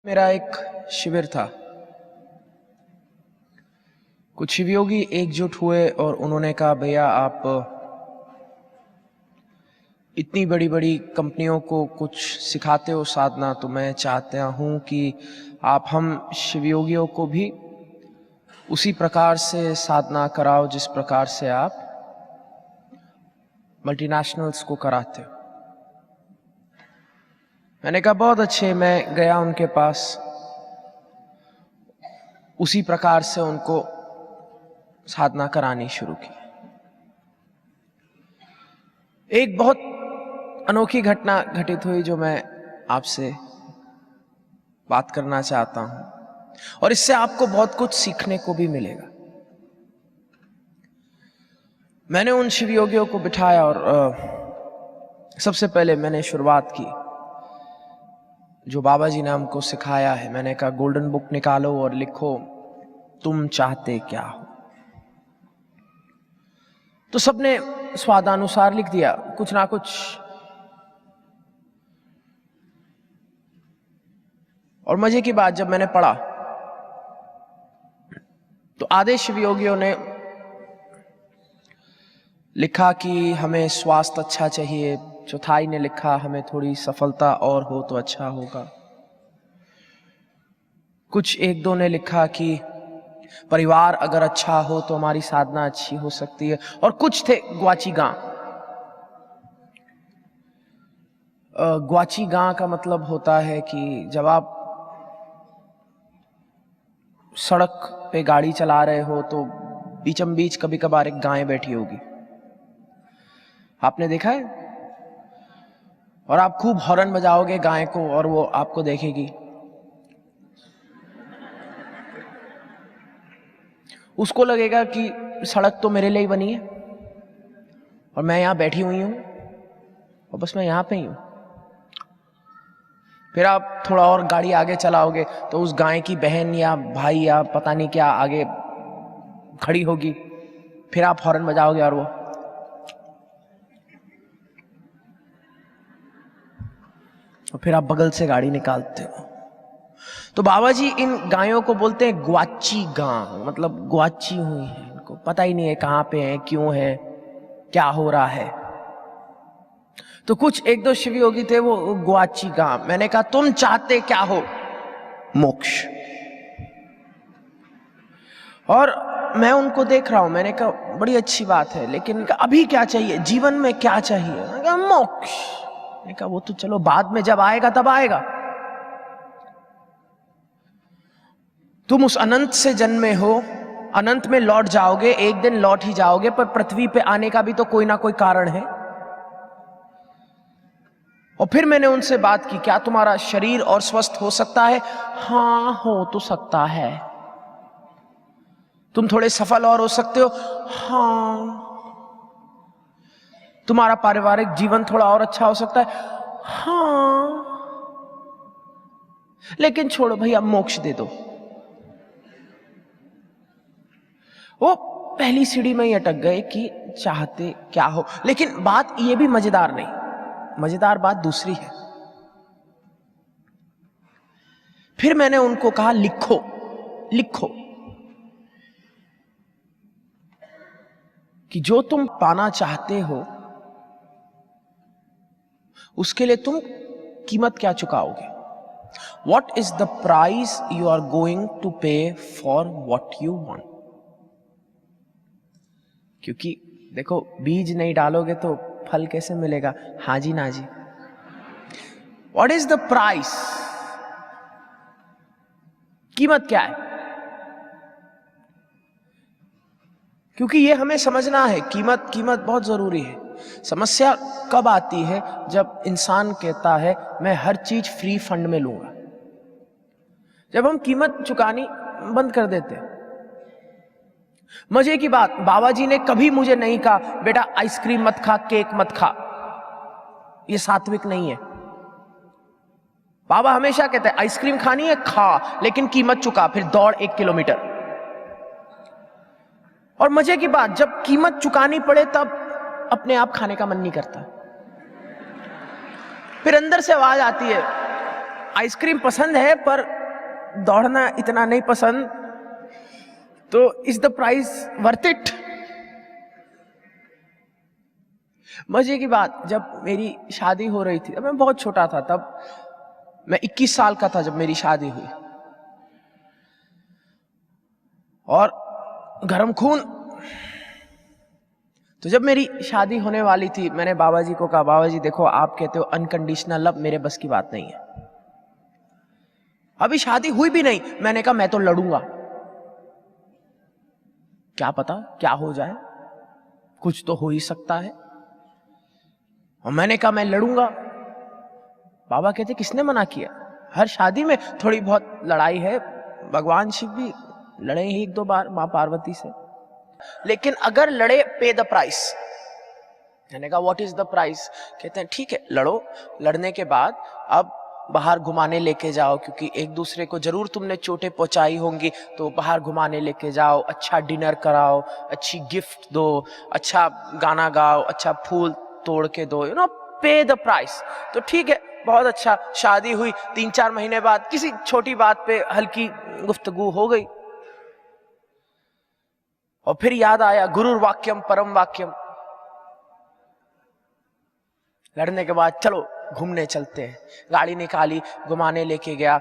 मेरा एक शिविर था। कुछ शिवयोगी एकजुट हुए और उन्होंने कहा, भैया आप इतनी बड़ी बड़ी कंपनियों को कुछ सिखाते हो साधना, तो मैं चाहता हूं कि आप हम शिवयोगियों को भी उसी प्रकार से साधना कराओ जिस प्रकार से आप मल्टीनेशनल्स को कराते हो। मैंने कहा बहुत अच्छे। मैं गया उनके पास, उसी प्रकार से उनको साधना करानी शुरू की। एक बहुत अनोखी घटना घटित हुई जो मैं आपसे बात करना चाहता हूं, और इससे आपको बहुत कुछ सीखने को भी मिलेगा। मैंने उन शिवयोगियों को बिठाया और सबसे पहले मैंने शुरुआत की जो बाबा जी ने हमको सिखाया है। मैंने कहा गोल्डन बुक निकालो और लिखो तुम चाहते क्या हो। तो सबने स्वादानुसार लिख दिया कुछ ना कुछ, और मजे की बात जब मैंने पढ़ा तो आधे शिवयोगियों ने लिखा कि हमें स्वास्थ्य अच्छा चाहिए, चौथाई ने लिखा हमें थोड़ी सफलता और हो तो अच्छा होगा, कुछ एक दो ने लिखा कि परिवार अगर अच्छा हो तो हमारी साधना अच्छी हो सकती है, और कुछ थे ग्वाची गां। ग्वाची गां का मतलब होता है कि जब आप सड़क पे गाड़ी चला रहे हो तो बीचम बीच कभी कभार एक गाय बैठी होगी, आपने देखा है, और आप खूब हॉर्न बजाओगे गाय को और वो आपको देखेगी। उसको लगेगा कि सड़क तो मेरे लिए ही बनी है और मैं यहां बैठी हुई हूं और बस मैं यहां पे ही हूं। फिर आप थोड़ा और गाड़ी आगे चलाओगे तो उस गाय की बहन या भाई या पता नहीं क्या आगे खड़ी होगी, फिर आप हॉर्न बजाओगे और वो, और फिर आप बगल से गाड़ी निकालते हो। तो बाबा जी इन गायों को बोलते हैं ग्वाची गां, मतलब ग्वाची हुई है, इनको पता ही नहीं है कहां पे है, क्यों है, क्या हो रहा है। तो कुछ एक दो शिवयोगी थे वो ग्वाची गां। मैंने कहा तुम चाहते क्या हो? मोक्ष। और मैं उनको देख रहा हूं, मैंने कहा बड़ी अच्छी बात है, लेकिन अभी क्या चाहिए, जीवन में क्या चाहिए? मैंने कहा मोक्ष। मैंने कहा वो तो चलो बाद में जब आएगा तब आएगा, तुम उस अनंत से जन्मे हो, अनंत में लौट जाओगे, एक दिन लौट ही जाओगे, पर पृथ्वी पे आने का भी तो कोई ना कोई कारण है। और फिर मैंने उनसे बात की, क्या तुम्हारा शरीर और स्वस्थ हो सकता है? हाँ हो तो सकता है। तुम थोड़े सफल और हो सकते हो? हाँ। तुम्हारा पारिवारिक जीवन थोड़ा और अच्छा हो सकता है? हाँ। लेकिन छोड़ो भैया, मोक्ष दे दो। वो पहली सीढ़ी में ही अटक गए कि चाहते क्या हो। लेकिन बात ये भी मजेदार नहीं, मजेदार बात दूसरी है। फिर मैंने उनको कहा लिखो लिखो कि जो तुम पाना चाहते हो उसके लिए तुम कीमत क्या चुकाओगे। What is the price you are going to pay for what you want? क्योंकि देखो, बीज नहीं डालोगे तो फल कैसे मिलेगा? हाँ जी ना जी। What is the price? कीमत क्या है? क्योंकि ये हमें समझना है, कीमत कीमत बहुत जरूरी है। समस्या कब आती है? जब इंसान कहता है मैं हर चीज फ्री फंड में लूंगा। जब हम कीमत चुकानी बंद कर देते। मजे की बात, बाबा जी ने कभी मुझे नहीं कहा बेटा आइसक्रीम मत खा, केक मत खा, ये सात्विक नहीं है। बाबा हमेशा कहते हैं आइसक्रीम खानी है खा, लेकिन कीमत चुका, फिर दौड़ 1 किलोमीटर। और मजे की बात, जब कीमत चुकानी पड़े तब अपने आप खाने का मन नहीं करता। फिर अंदर से आवाज आती है आइसक्रीम पसंद है पर दौड़ना इतना नहीं पसंद, तो is the price worth it? मजे की बात, जब मेरी शादी हो रही थी, मैं बहुत छोटा था, तब मैं 21 साल का था जब मेरी शादी हुई, और गरम खून। तो जब मेरी शादी होने वाली थी, मैंने बाबा जी को कहा, बाबा जी देखो, आप कहते हो अनकंडीशनल लव, मेरे बस की बात नहीं है। अभी शादी हुई भी नहीं, मैंने कहा मैं तो लड़ूंगा, क्या पता क्या हो जाए, कुछ तो हो ही सकता है। और मैंने कहा मैं लड़ूंगा। बाबा कहते किसने मना किया, हर शादी में थोड़ी बहुत लड़ाई है, भगवान शिव भी लड़े ही 1-2 बार मां पार्वती से, लेकिन अगर लड़े पे द प्राइस। मैंने कहा व्हाट इज द प्राइस? कहते हैं ठीक है लड़ो, लड़ने के बाद अब बाहर घुमाने लेके जाओ, क्योंकि एक दूसरे को जरूर तुमने चोटें पहुंचाई होंगी, तो बाहर घुमाने लेके जाओ, अच्छा डिनर कराओ, अच्छी गिफ्ट दो, अच्छा गाना गाओ, अच्छा फूल तोड़ के दो, यू नो, पे द प्राइस। तो ठीक है, बहुत अच्छा। शादी हुई, 3-4 महीने बाद किसी छोटी बात पे हल्की गुफ्तगू हो गई, और फिर याद आया गुरुर वाक्यम परम वाक्यम। लड़ने के बाद चलो घूमने चलते हैं, गाड़ी निकाली, घुमाने लेके गया,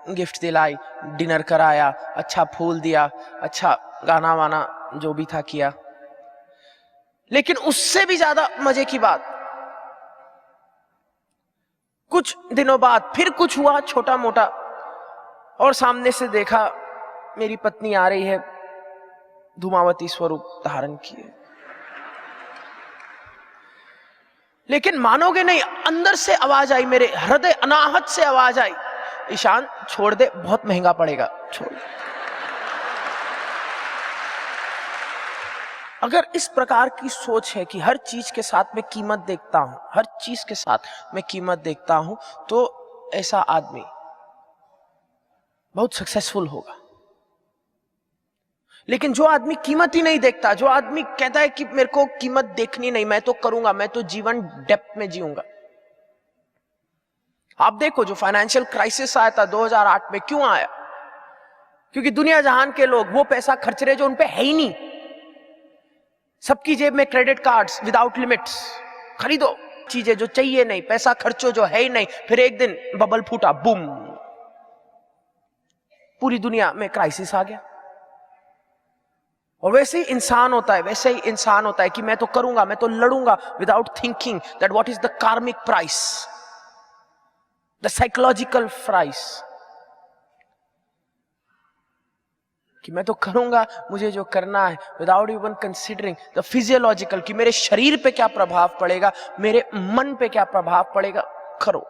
गिफ्ट दिलाई, डिनर कराया, अच्छा फूल दिया, अच्छा गाना वाना जो भी था किया। लेकिन उससे भी ज्यादा मजे की बात, कुछ दिनों बाद फिर कुछ हुआ छोटा मोटा, और सामने से देखा मेरी पत्नी आ रही है, धूमावती स्वरूप धारण किए। लेकिन मानोगे नहीं, अंदर से आवाज आई, मेरे हृदय अनाहत से आवाज आई, ईशान छोड़ दे, बहुत महंगा पड़ेगा, छोड़। अगर इस प्रकार की सोच है कि हर चीज के साथ मैं कीमत देखता हूं, हर चीज के साथ मैं कीमत देखता हूं, तो ऐसा आदमी बहुत सक्सेसफुल होगा। लेकिन जो आदमी कीमत ही नहीं देखता, जो आदमी कहता है कि मेरे को कीमत देखनी नहीं, मैं तो करूंगा, मैं तो जीवन डेप्थ में जीऊंगा। आप देखो जो फाइनेंशियल क्राइसिस आया था 2008 में, क्यों आया? क्योंकि दुनिया जहान के लोग वो पैसा खर्च रहे जो उनपे है ही नहीं। सबकी जेब में क्रेडिट कार्ड्स विदाउट लिमिट्स, खरीदो चीजें जो चाहिए नहीं, पैसा खर्चो जो है ही नहीं, फिर एक दिन बबल फूटा, बूम, पूरी दुनिया में क्राइसिस आ गया। और वैसे ही इंसान होता है, वैसे ही इंसान होता है कि मैं तो करूंगा, मैं तो लड़ूंगा, without thinking that what is the karmic price, the psychological price, कि मैं तो करूंगा मुझे जो करना है, without even considering the physiological, कि मेरे शरीर पे क्या प्रभाव पड़ेगा, मेरे मन पे क्या प्रभाव पड़ेगा, करो।